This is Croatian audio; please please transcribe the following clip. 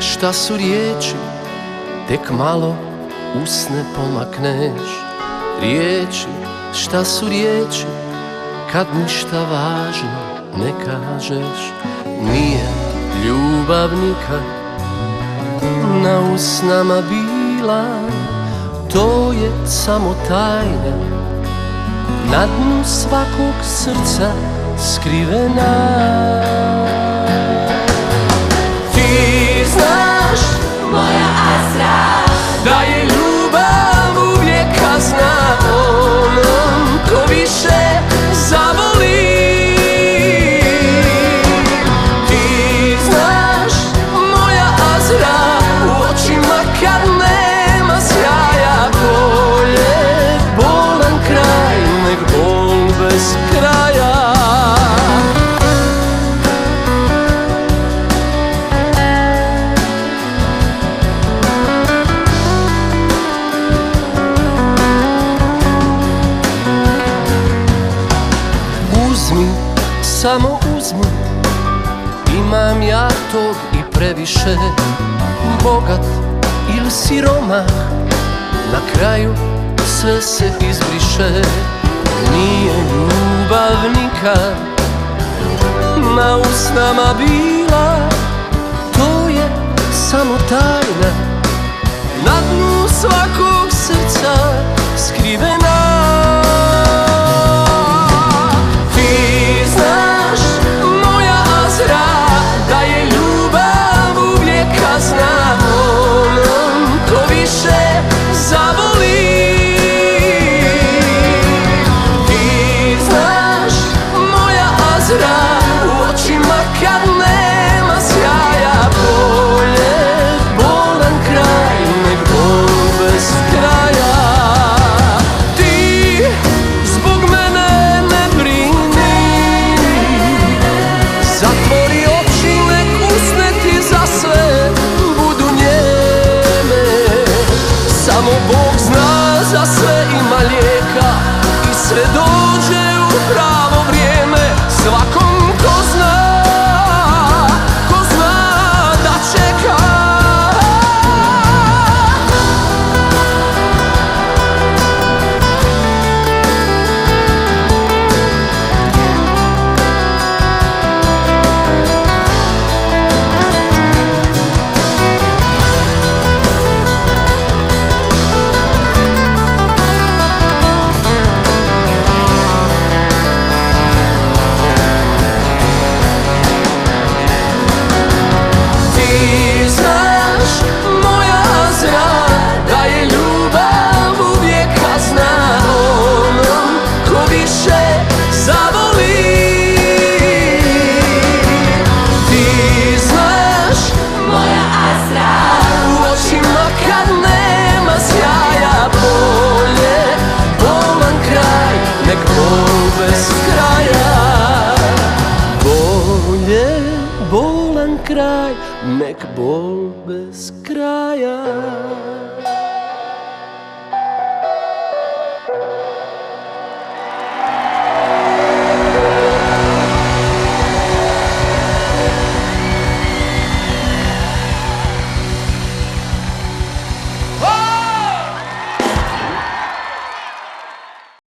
Šta su riječi, tek malo usne pomakneš. Riječi, šta su riječi, kad ništa važno ne kažeš. Nije ljubav nikad na usnama bila, to je samo tajna na dnu svakog srca skrivena. Ti znaš, moja Azra, da je ljubav uvijek kazna onom ko više zavoli. Ti znaš, moja Azra, u očima kad nema sjaja, bolje bolan kraj nek bol bez kraja. Samo uzmi, imam ja tog i previše. Bogat ili siromah, na kraju sve se izbriše. Nije ljubav nikad na usnama bila, to je samo tajna na dnu svakog srca skrivena. Samo Bog zna, za sve ima lijeka i sve dođe u pravo vrijeme. Svakom ko zna da čeka. Bolan kraj, nek bol bez kraja.